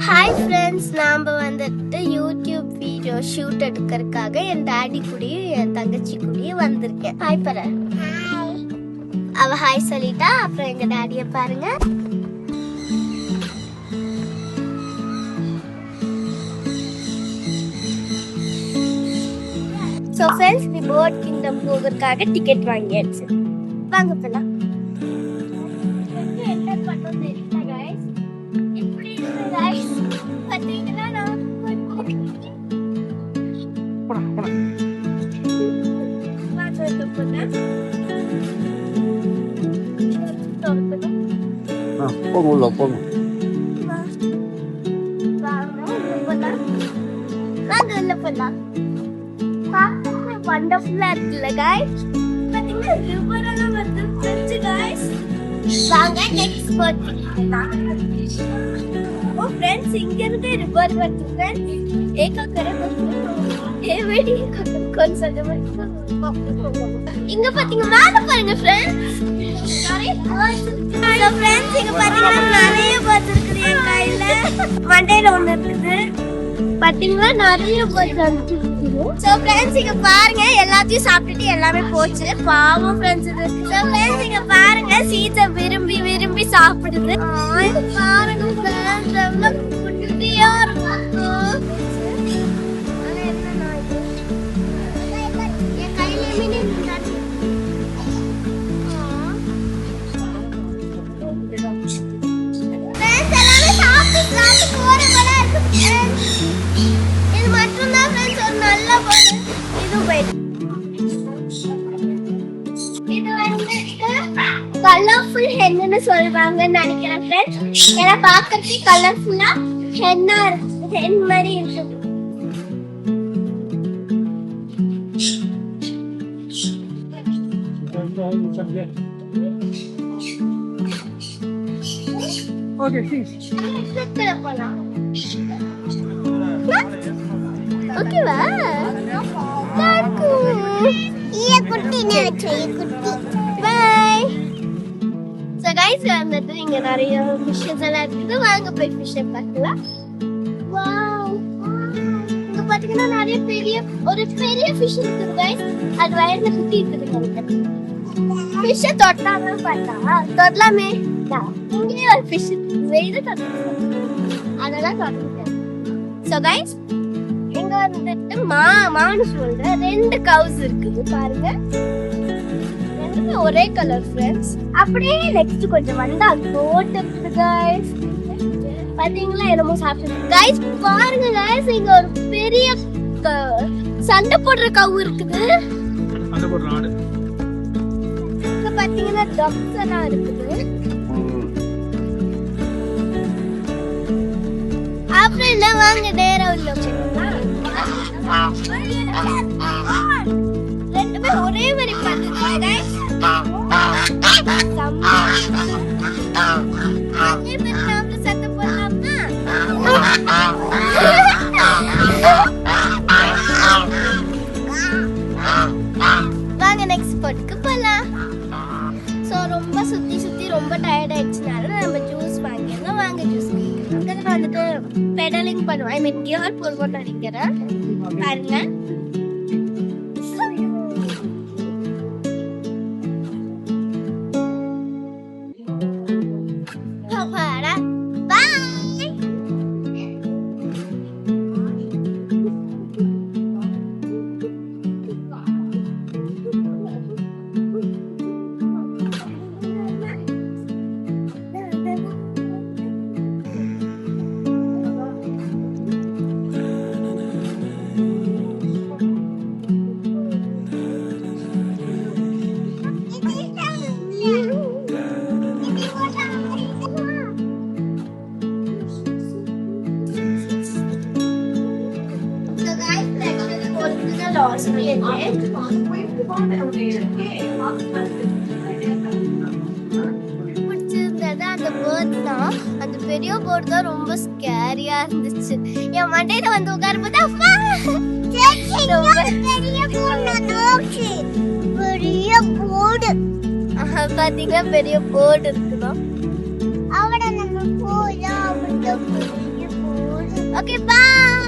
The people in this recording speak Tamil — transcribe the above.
ஹாய் ஃப்ரெண்ட்ஸ், நாம் வந்துட்டு யூடியூப் வீடியோ ஷூட் எடுக்கிறதுக்காக என் டாடி கூடயும் என் தங்கச்சி கூடயும் வந்திருக்கேன். ஹாய் பர. அவ ஹாய் சொல்லிட்டா. அப்புறம் எங்க டாடியை பாருங்க. ஸோ ஃப்ரெண்ட்ஸ், தி பேர்ட் கிங்டம் போகிறதுக்காக டிக்கெட் வாங்கியாச்சு. வாங்க போலாம். வண்டர்ஃபுல்லா இருக்குல்ல गाइस. பாத்தீங்கன்னா ரிவர் எல்லாம் வந்து ஃப்ரெண்ட்ஸ் गाइस. வாங்க நெக்ஸ்ட் ஸ்பாட். ஓ ஃப்ரெண்ட்ஸ், இங்க இருந்து ரிவர் வருது ஃப்ரெண்ட்ஸ். ஏகா கரே ஏவேடி கொஞ்சம் இங்க பாத்தீங்க மேல பாருங்க ஃப்ரெண்ட்ஸ். நிறைய பேர்ட்ஸ் இருக்கு. ஹலோ ஃப்ரெண்ட்ஸ், இங்க பாத்தீங்கன்னா நிறைய பேர்ட்ஸ் இருக்குது. என் கையில மண்டையில ஒண்ணு இருக்குது. பாத்தீங்களா, நிறைய பேர்ட்ஸ் இருக்கு. சோ फ्रेंड्स, இங்க பாருங்க, எல்லாத்தையும் சாப்பிட்டுட்டு எல்லாமே போச்சு. பாவம் ஃப்ரெண்ட்ஸ் இது. சோ फ्रेंड्स, இங்க பாருங்க, சீச்ச விரும்பி விரும்பி சாப்பிடுது. இது பாருங்க फ्रेंड्स, எவ்வளவு குட்டியா இருக்கு. ஆனா என்னன்னா இது என் கையில மீன் இருந்தாச்சு. फ्रेंड्स, எல்லாமே சாப்பிட்டு போற போல இருக்கு फ्रेंड्ஸ். இது மட்டும் தான் फ्रेंड्स ஒரு நல்ல பொண்ணு. இது போயிடு. இது வந்து கலர்ஃபுல் ஹென்னு சொல்லுவாங்கன்னு நினைக்கிறேன் ஃப்ரெண்ட்ஸ். ஏன்னா பார்க்கறதுக்கு கலர்ஃபுல்லா ஹென்னா இருக்கு, ஹென் மாதிரி இருக்கு. ஓகேவா? காக்கு ஈய குட்டி நேச்சு குட்டி. பை. சோ गाइस, வந்துட்டு இங்க நிறைய ஃபிஷஸ் எல்லாம் இருக்குது. வாங்க போய் ஃபிஷ் பார்க்கலாம். வாவ், இங்க பாத்தீங்கன்னா நிறைய ஒரு பெரிய ஃபிஷ் இருக்குது गाइस. அது வயர்ல குட்டி இருக்குது. ஃபிஷ் தொட்டாம பார்த்தா தொடலாமே. இங்கே ஒரு ஃபிஷ் வெயில தொட்டா அதெல்லாம் தொட்டா. சோ गाइस, இங்க வந்துட்டு மான்னு சொல்ற 2 கவுஸ் இருக்குது பாருங்க. ரெண்டுமே ஒரே கலர் ஃப்ரெண்ட்ஸ். அப்படியே நெக்ஸ்ட் கொஞ்சம் வந்தா கோட் இருக்குது गाइस. பாத்தீங்களா, என்னமோ சாப்பிட்டு गाइस. பாருங்க गाइस, இங்க ஒரு பெரிய சண்டை போடுற கவு இருக்குது. சண்டை போடுற ஆடு. இங்க பாத்தீங்கன்னா டாக்ஸ் எல்லாம் இருக்குது. அப்புறம் இல்ல, வாங்க நேரா உள்ள போலாம். ரெண்டுமே ஒரே மாதிரி பண்ணுது. சத்தம் போடலாம்னா வாங்க நெக்ஸ்ட் ஸ்பாட்க்கு போலாம். ஸோ ரொம்ப சுத்தி ரொம்ப டயர்ட் ஆயிடுச்சுனால நம்ம ஜூஸ் வாங்கிடலாம். வாங்க ஜூஸ் வந்துட்டு பெடலிங் பண்ணுவோம். ஐ மீன் கியர் போடுவோம்னு நினைக்கிறேன். பாருங்க, பிடிச்சிருந்தது அந்த பேர்ட் தான். அந்த பெரிய போர்டு தான் ரொம்ப ஸ்கேரியா இருந்துச்சு. என் மண்டையில வந்து உட்காரும்போது அம்மா பெரிய போர்டு பாத்தீங்கன்னா பெரிய போர்டு இருக்குதான். அவட நம்ம போயா ஓகே பாய்.